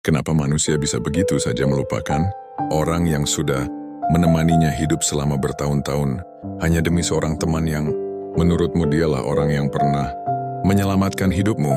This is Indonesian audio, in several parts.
Kenapa manusia bisa begitu saja melupakan orang yang sudah menemaninya hidup selama bertahun-tahun hanya demi seorang teman yang menurutmu dialah orang yang pernah menyelamatkan hidupmu?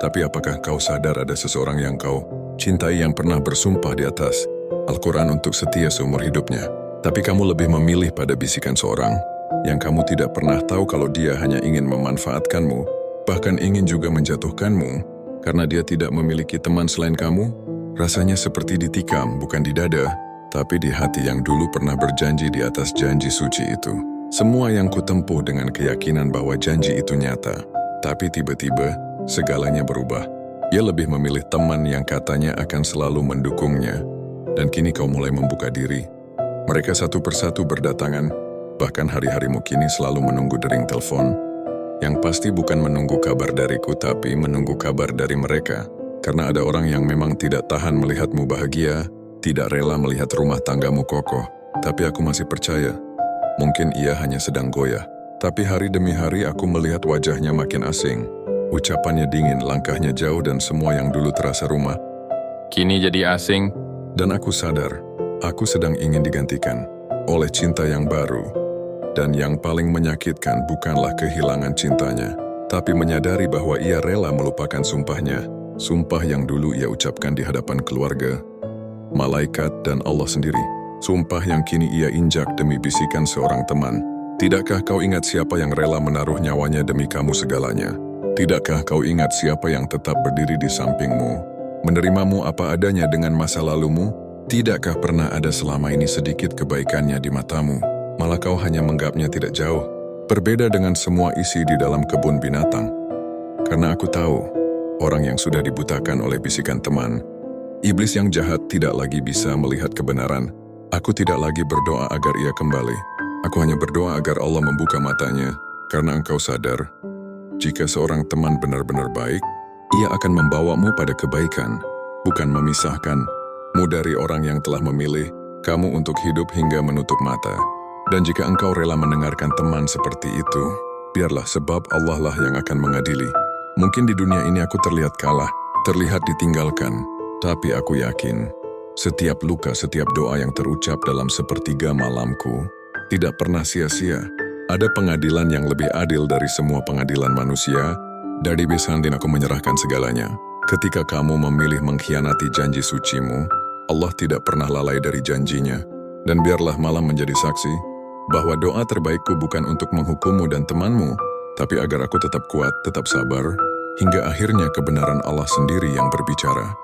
Tapi apakah kau sadar ada seseorang yang kau cintai yang pernah bersumpah di atas Al-Quran untuk setia seumur hidupnya? Tapi kamu lebih memilih pada bisikan seorang yang kamu tidak pernah tahu kalau dia hanya ingin memanfaatkanmu, bahkan ingin juga menjatuhkanmu, karena dia tidak memiliki teman selain kamu. Rasanya seperti ditikam, bukan di dada, tapi di hati yang dulu pernah berjanji di atas janji suci itu. Semua yang kutempuh dengan keyakinan bahwa janji itu nyata, tapi tiba-tiba segalanya berubah. Ia lebih memilih teman yang katanya akan selalu mendukungnya, dan kini kau mulai membuka diri. Mereka satu persatu berdatangan, bahkan hari-harimu kini selalu menunggu dering telepon. Yang pasti bukan menunggu kabar dariku, tapi menunggu kabar dari mereka. Karena ada orang yang memang tidak tahan melihatmu bahagia, tidak rela melihat rumah tanggamu kokoh. Tapi aku masih percaya, mungkin ia hanya sedang goyah. Tapi hari demi hari aku melihat wajahnya makin asing. Ucapannya dingin, langkahnya jauh, dan semua yang dulu terasa rumah Kini jadi asing. Dan aku sadar, aku sedang ingin digantikan oleh cinta yang baru. Dan yang paling menyakitkan bukanlah kehilangan cintanya, tapi menyadari bahwa ia rela melupakan sumpahnya. Sumpah yang dulu ia ucapkan di hadapan keluarga, malaikat, dan Allah sendiri. Sumpah yang kini ia injak demi bisikan seorang teman. Tidakkah kau ingat siapa yang rela menaruh nyawanya demi kamu segalanya? Tidakkah kau ingat siapa yang tetap berdiri di sampingmu, menerimamu apa adanya dengan masa lalumu? Tidakkah pernah ada selama ini sedikit kebaikannya di matamu? Malah kau hanya menganggapnya tidak jauh, berbeda dengan semua isi di dalam kebun binatang. Karena aku tahu, orang yang sudah dibutakan oleh bisikan teman, iblis yang jahat tidak lagi bisa melihat kebenaran. Aku tidak lagi berdoa agar ia kembali. Aku hanya berdoa agar Allah membuka matanya, karena engkau sadar, jika seorang teman benar-benar baik, ia akan membawamu pada kebaikan, bukan memisahkanmu dari orang yang telah memilih kamu untuk hidup hingga menutup mata. Dan jika engkau rela mendengarkan teman seperti itu, biarlah, sebab Allah lah yang akan mengadili. Mungkin di dunia ini aku terlihat kalah, terlihat ditinggalkan, tapi aku yakin, setiap luka, setiap doa yang terucap dalam sepertiga malamku, tidak pernah sia-sia. Ada pengadilan yang lebih adil dari semua pengadilan manusia. Dari Bisandin aku menyerahkan segalanya. Ketika kamu memilih mengkhianati janji sucimu, Allah tidak pernah lalai dari janjinya. Dan biarlah malam menjadi saksi bahwa doa terbaikku bukan untuk menghukummu dan temanmu, tapi agar aku tetap kuat, tetap sabar, hingga akhirnya kebenaran Allah sendiri yang berbicara.